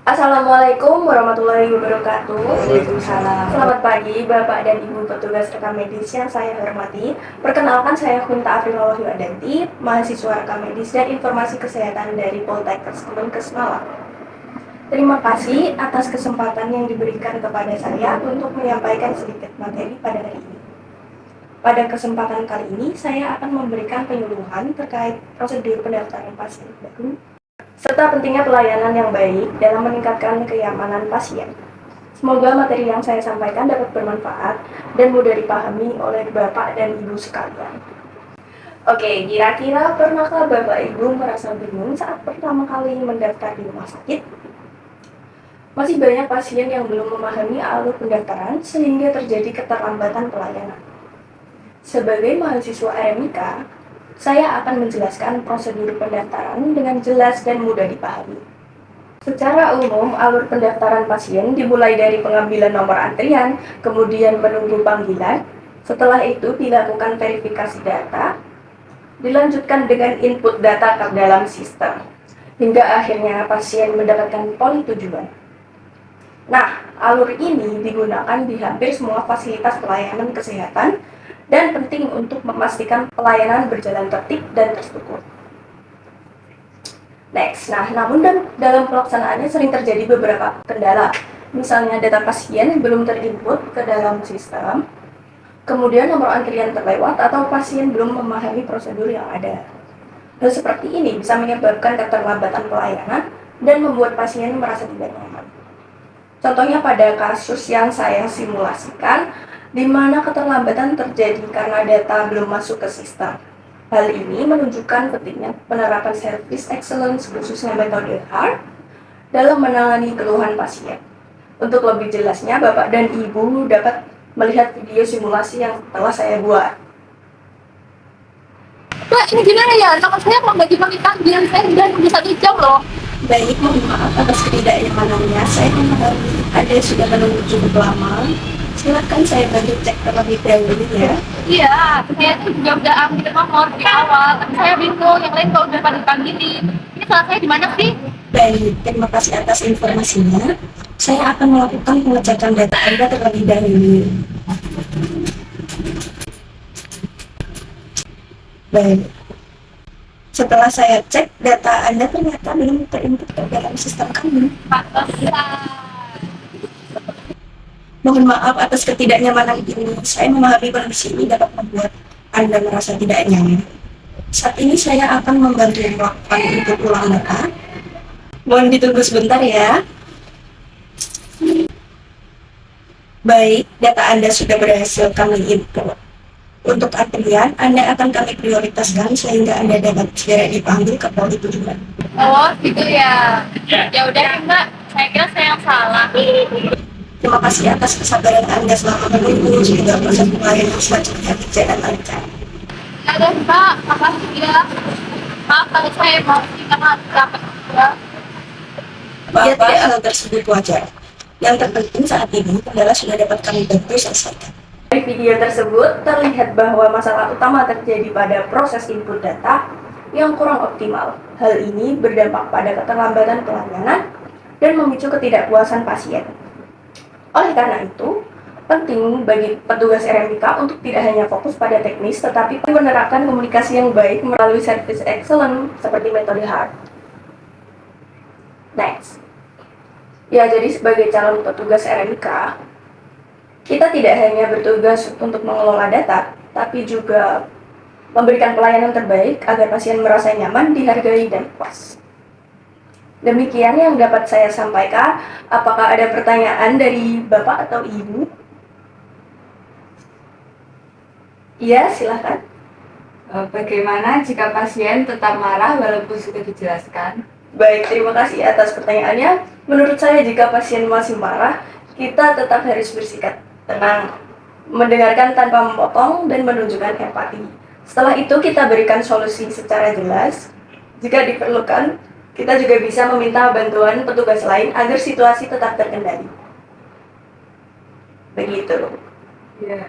Assalamualaikum warahmatullahi wabarakatuh. Waalaikumsalam. Selamat pagi Bapak dan Ibu petugas rekam medis yang saya hormati. Perkenalkan saya Kunta Afrila Wahyu Adanti, mahasiswa rekam medis dan informasi kesehatan dari Poltekkes Kemenkes Malang. Terima kasih atas kesempatan yang diberikan kepada saya untuk menyampaikan sedikit materi pada hari ini. Pada kesempatan kali ini, saya akan memberikan penyuluhan terkait prosedur pendaftaran pasien baru serta pentingnya pelayanan yang baik dalam meningkatkan kenyamanan pasien. Semoga materi yang saya sampaikan dapat bermanfaat dan mudah dipahami oleh Bapak dan Ibu sekalian. Oke, kira-kira pernahkah Bapak Ibu merasa bingung saat pertama kali mendaftar di rumah sakit? Masih banyak pasien yang belum memahami alur pendaftaran sehingga terjadi keterlambatan pelayanan. Sebagai mahasiswa RMIK, saya akan menjelaskan prosedur pendaftaran dengan jelas dan mudah dipahami. Secara umum, alur pendaftaran pasien dimulai dari pengambilan nomor antrian, kemudian menunggu panggilan. Setelah itu dilakukan verifikasi data, dilanjutkan dengan input data ke dalam sistem, hingga akhirnya pasien mendapatkan poli tujuan. Nah, alur ini digunakan di hampir semua fasilitas pelayanan kesehatan dan penting untuk memastikan pelayanan berjalan tertib dan terstruktur. Next, namun dalam pelaksanaannya sering terjadi beberapa kendala. Misalnya data pasien belum terinput ke dalam sistem, kemudian nomor antrian terlewat atau pasien belum memahami prosedur yang ada. Hal seperti ini bisa menyebabkan keterlambatan pelayanan dan membuat pasien merasa tidak nyaman. Contohnya pada kasus yang saya simulasikan, di mana keterlambatan terjadi karena data belum masuk ke sistem. Hal ini menunjukkan pentingnya penerapan service excellence khususnya metode HART dalam menangani keluhan pasien. Untuk lebih jelasnya, Bapak dan Ibu dapat melihat video simulasi yang telah saya buat. Mbak, ini gimana ya? Nama saya mau bagi-bagi takbiran saya udah nunggu 1 jam loh. Baik, mohon maaf atas ketidaknyamanannya. Saya memahami Anda sudah menunggu cukup lama. Silakan saya bantu cek terlebih dahulu ya. Iya, saya tuh juga udah ambil nomor di awal, tapi saya bingung yang lain kok udah pada dipanggilin. Ini salah saya di mana sih? Baik, terima kasih atas informasinya. Saya akan melakukan pengecekan data Anda terlebih dahulu. Baik. Setelah saya cek, data Anda ternyata belum terinput ke dalam sistem kami. Mohon maaf atas ketidaknyamanan ini. Saya memahami kondisi ini dapat membuat Anda merasa tidak nyaman. Saat ini saya akan membantu melakukan input ulang data. Mohon ditunggu sebentar ya. Baik, data Anda sudah berhasil kami input. Untuk antrian, Anda akan kami prioritaskan sehingga Anda dapat segera dipanggil ke poli tujuan. Oh, gitu ya. Ya udah deh, Mbak. Saya kira saya yang salah. Terima kasih atas kesabaran Anda selama menunggu. Semoga proses pelayanan selanjutnya berjalan lancar. Ya deh, Mbak. Makasih ya. Maaf kalau saya emosi karena capek juga. Tidak hal tersebut wajar. Yang terpenting saat ini adalah sudah dapat kami bantu selesaikan. Dari video tersebut terlihat bahwa masalah utama terjadi pada proses input data yang kurang optimal. Hal ini berdampak pada keterlambatan pelayanan dan memicu ketidakpuasan pasien. Oleh karena itu, penting bagi petugas RMIK untuk tidak hanya fokus pada teknis, tetapi menerapkan komunikasi yang baik melalui service excellence seperti metode HART. Next. Ya, jadi sebagai calon petugas RMIK, kita tidak hanya bertugas untuk mengelola data, tapi juga memberikan pelayanan terbaik agar pasien merasa nyaman, dihargai, dan puas. Demikian yang dapat saya sampaikan. Apakah ada pertanyaan dari Bapak atau Ibu? Iya, silakan. Bagaimana jika pasien tetap marah walaupun sudah dijelaskan? Baik, terima kasih atas pertanyaannya. Menurut saya, jika pasien masih marah, kita tetap harus bersikap tenang, mendengarkan tanpa memotong, dan menunjukkan empati. Setelah itu, kita berikan solusi secara jelas. Jika diperlukan, kita juga bisa meminta bantuan petugas lain agar situasi tetap terkendali. Begitu. Ya.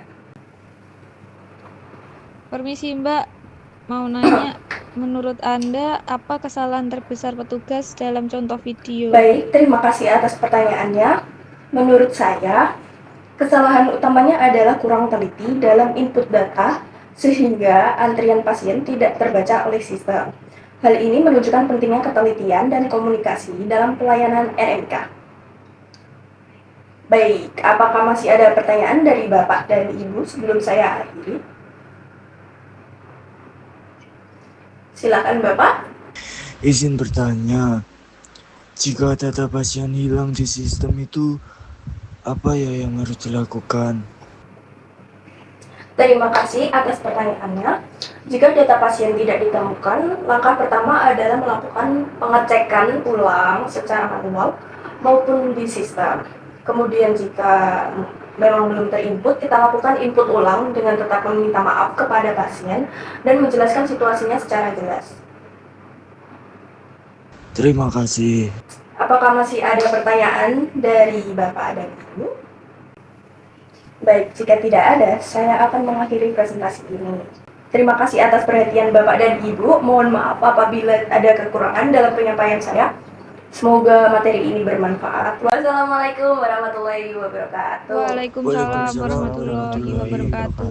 Permisi Mbak, mau nanya, Menurut Anda, apa kesalahan terbesar petugas dalam contoh video? Baik, terima kasih atas pertanyaannya. Menurut saya, kesalahan utamanya adalah kurang teliti dalam input data sehingga antrian pasien tidak terbaca oleh sistem. Hal ini menunjukkan pentingnya ketelitian dan komunikasi dalam pelayanan RMK. Baik, apakah masih ada pertanyaan dari Bapak dan Ibu sebelum saya akhiri? Silakan Bapak. Izin bertanya, jika data pasien hilang di sistem itu, apa ya yang harus dilakukan? Terima kasih atas pertanyaannya. Jika data pasien tidak ditemukan, langkah pertama adalah melakukan pengecekan ulang secara manual maupun di sistem. Kemudian jika memang belum terinput, kita lakukan input ulang dengan tetap meminta maaf kepada pasien dan menjelaskan situasinya secara jelas. Terima kasih. Apakah masih ada pertanyaan dari Bapak dan Ibu? Baik, jika tidak ada, saya akan mengakhiri presentasi ini. Terima kasih atas perhatian Bapak dan Ibu. Mohon maaf apabila ada kekurangan dalam penyampaian saya. Semoga materi ini bermanfaat. Wassalamualaikum warahmatullahi wabarakatuh. Waalaikumsalam warahmatullahi wabarakatuh.